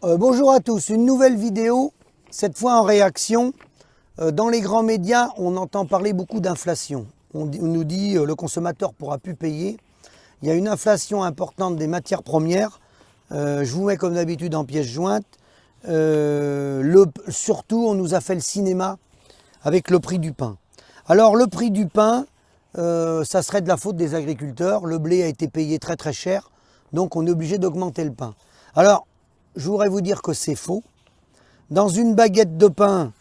Bonjour à tous, une nouvelle vidéo, cette fois en réaction. Dans les grands médias, on entend parler beaucoup d'inflation. On nous dit le consommateur ne pourra plus payer. Il y a une inflation importante des matières premières. Je vous mets comme d'habitude en pièces jointes. Surtout, on nous a fait le cinéma avec le prix du pain. Alors le prix du pain, ça serait de la faute des agriculteurs. Le blé a été payé très très cher, donc on est obligé d'augmenter le pain. Alors, je voudrais vous dire que c'est faux. Dans une baguette de pain,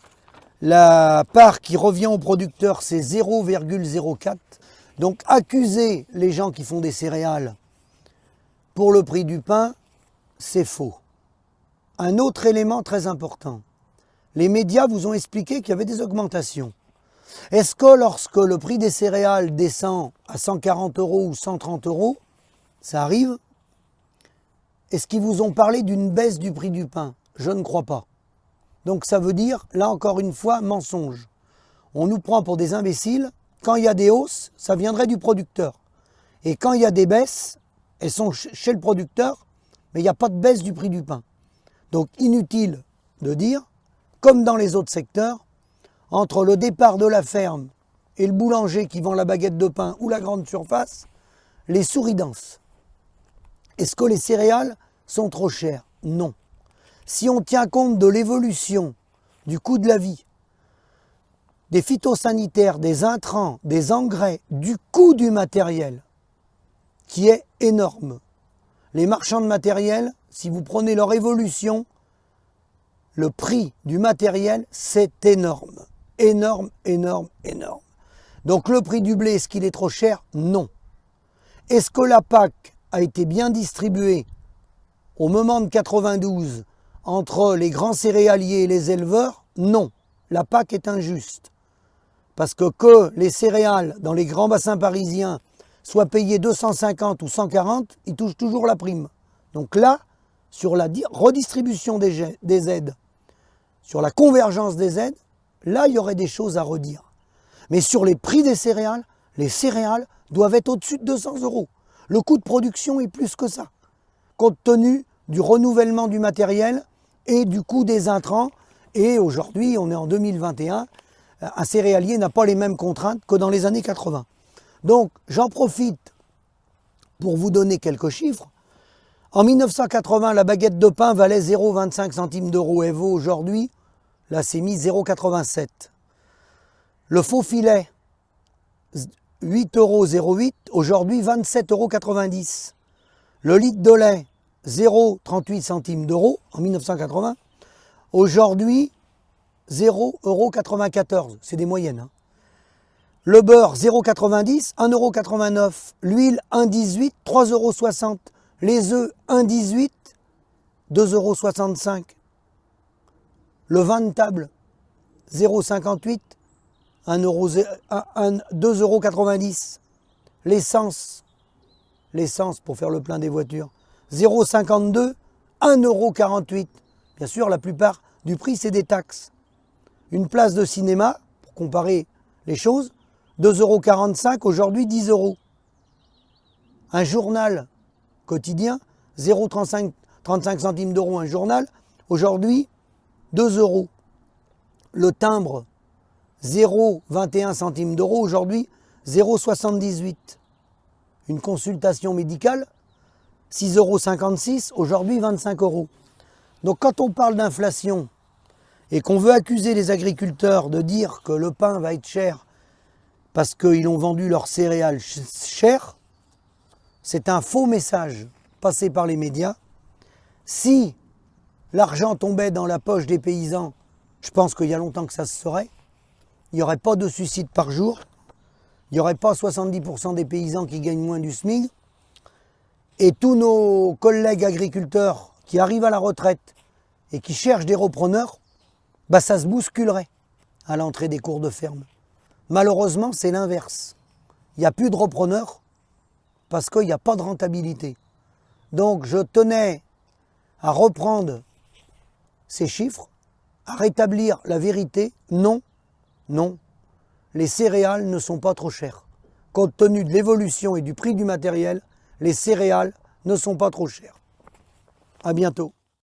la part qui revient au producteur, c'est 0,04. Donc accuser les gens qui font des céréales pour le prix du pain, c'est faux. Un autre élément très important. Les médias vous ont expliqué qu'il y avait des augmentations. Est-ce que lorsque le prix des céréales descend à 140 € ou 130 €, ça arrive? Est-ce qu'ils vous ont parlé d'une baisse du prix du pain? Je ne crois pas. Donc ça veut dire, là encore une fois, mensonge. On nous prend pour des imbéciles. Quand il y a des hausses, ça viendrait du producteur. Et quand il y a des baisses, elles sont chez le producteur, mais il n'y a pas de baisse du prix du pain. Donc inutile de dire, comme dans les autres secteurs, entre le départ de la ferme et le boulanger qui vend la baguette de pain ou la grande surface, les souris dansent. Est-ce que les céréales sont trop chères? Non. Si on tient compte de l'évolution du coût de la vie, des phytosanitaires, des intrants, des engrais, du coût du matériel, qui est énorme. Les marchands de matériel, si vous prenez leur évolution, le prix du matériel, c'est énorme. Énorme, énorme, énorme. Donc le prix du blé, est-ce qu'il est trop cher? Non. Est-ce que la PAC a été bien distribuée au moment de 92 entre les grands céréaliers et les éleveurs? Non. La PAC est injuste. Parce que les céréales dans les grands bassins parisiens soient payés 250 ou 140, ils touchent toujours la prime. Donc là, sur la redistribution des aides, sur la convergence des aides, là, il y aurait des choses à redire. Mais sur les prix des céréales, les céréales doivent être au-dessus de 200 €. Le coût de production est plus que ça, compte tenu du renouvellement du matériel et du coût des intrants. Et aujourd'hui, on est en 2021, un céréalier n'a pas les mêmes contraintes que dans les années 80. Donc, j'en profite pour vous donner quelques chiffres. En 1980, la baguette de pain valait 0,25 centimes d'euros. Elle vaut aujourd'hui, là c'est mis 0,87. Le faux filet, 8,08 €, aujourd'hui 27,90 €. Le litre de lait, 0,38 centimes d'euros en 1980. Aujourd'hui, 0,94 €. C'est des moyennes. Hein. Le beurre, 0,90 €, 1,89 €. L'huile, 1,18 €, 3,60 €. Les œufs, 1,18 €, 2,65 €. Le vin de table, 0,58 €, 2,90 €. L'essence pour faire le plein des voitures, 0,52 €, 1,48 €. Bien sûr, la plupart du prix, c'est des taxes. Une place de cinéma, pour comparer les choses, 2,45 €, aujourd'hui 10 €. Un journal quotidien, 0,35 centimes d'euros un journal, aujourd'hui 2 €. Le timbre, 0,21 centimes d'euros, aujourd'hui 0,78 €. Une consultation médicale, 6,56 €, aujourd'hui 25 €. Donc quand on parle d'inflation et qu'on veut accuser les agriculteurs de dire que le pain va être cher parce qu'ils ont vendu leurs céréales cher, c'est un faux message passé par les médias. Si l'argent tombait dans la poche des paysans, je pense qu'il y a longtemps que ça se saurait. Il n'y aurait pas de suicides par jour. Il n'y aurait pas 70% des paysans qui gagnent moins du SMIC. Et tous nos collègues agriculteurs qui arrivent à la retraite et qui cherchent des repreneurs, bah ça se bousculerait à l'entrée des cours de ferme. Malheureusement, c'est l'inverse. Il n'y a plus de repreneurs parce qu'il n'y a pas de rentabilité. Donc je tenais à reprendre ces chiffres, à rétablir la vérité. Non, non, les céréales ne sont pas trop chères. Compte tenu de l'évolution et du prix du matériel, les céréales ne sont pas trop chères. À bientôt.